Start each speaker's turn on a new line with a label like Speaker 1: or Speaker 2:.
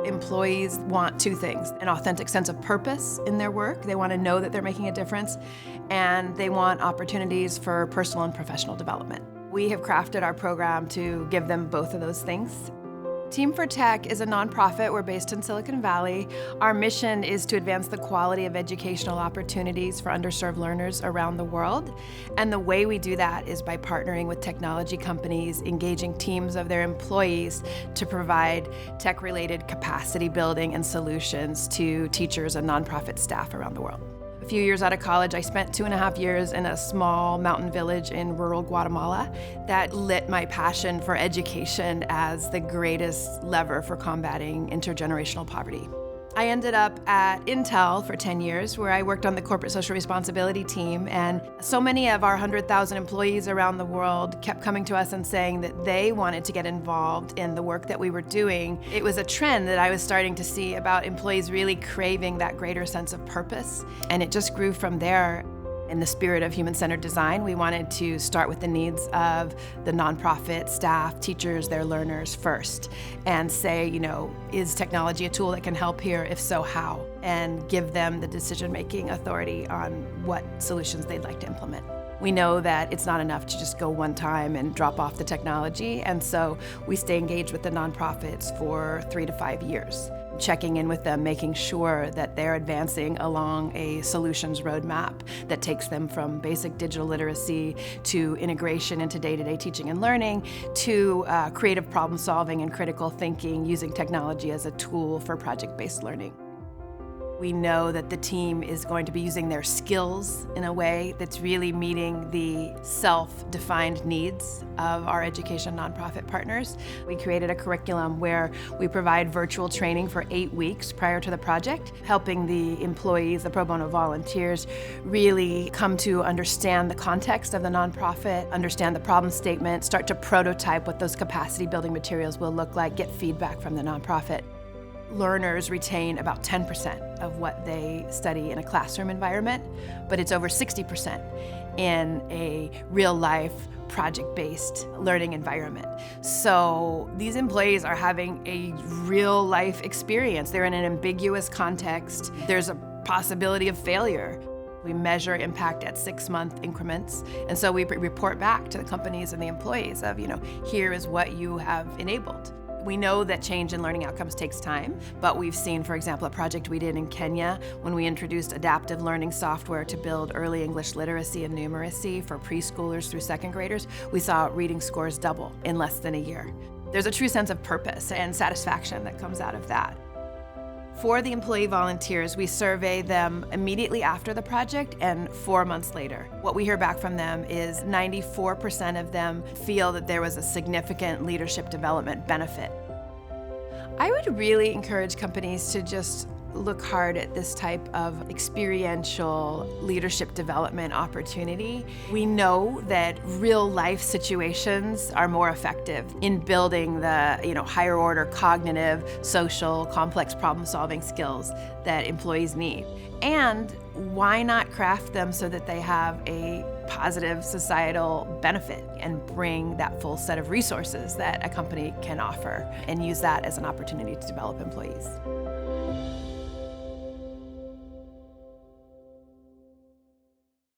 Speaker 1: Employees want two things: an authentic sense of purpose in their work. They want to know that they're making a difference, and they want opportunities for personal and professional development. We have crafted our program to give them both of those things. Team4Tech is a nonprofit. We're based in Silicon Valley. Our mission is to advance the quality of educational opportunities for underserved learners around the world. And the way we do that is by partnering with technology companies, engaging teams of their employees to provide tech-related capacity building and solutions to teachers and nonprofit staff around the world. A few years out of college, I spent 2.5 years in a small mountain village in rural Guatemala. That lit my passion for education as the greatest lever for combating intergenerational poverty. I ended up at Intel for 10 years, where I worked on the corporate social responsibility team, and so many of our 100,000 employees around the world kept coming to us and saying that they wanted to get involved in the work that we were doing. It was a trend that I was starting to see about employees really craving that greater sense of purpose, and it just grew from there. In the spirit of human-centered design, we wanted to start with the needs of the nonprofit staff, teachers, their learners first, and say, is technology a tool that can help here? If so, how? And give them the decision-making authority on what solutions they'd like to implement. We know that it's not enough to just go one time and drop off the technology, and so we stay engaged with the nonprofits for 3 to 5 years, checking in with them, making sure that they're advancing along a solutions roadmap that takes them from basic digital literacy to integration into day-to-day teaching and learning to creative problem solving and critical thinking using technology as a tool for project-based learning. We know that the team is going to be using their skills in a way that's really meeting the self-defined needs of our education nonprofit partners. We created a curriculum where we provide virtual training for 8 weeks prior to the project, helping the employees, the pro bono volunteers, really come to understand the context of the nonprofit, understand the problem statement, start to prototype what those capacity building materials will look like, get feedback from the nonprofit. Learners retain about 10% of what they study in a classroom environment, but it's over 60% in a real-life, project-based learning environment. So these employees are having a real-life experience. They're in an ambiguous context. There's a possibility of failure. We measure impact at 6-month increments, and so we report back to the companies and the employees of, here is what you have enabled. We know that change in learning outcomes takes time, but we've seen, for example, a project we did in Kenya when we introduced adaptive learning software to build early English literacy and numeracy for preschoolers through second graders. We saw reading scores double in less than a year. There's a true sense of purpose and satisfaction that comes out of that. For the employee volunteers, we survey them immediately after the project and 4 months later. What we hear back from them is 94% of them feel that there was a significant leadership development benefit. I would really encourage companies to just look hard at this type of experiential leadership development opportunity. We know that real life situations are more effective in building the higher order cognitive, social, complex problem solving skills that employees need. And why not craft them so that they have a positive societal benefit and bring that full set of resources that a company can offer and use that as an opportunity to develop employees.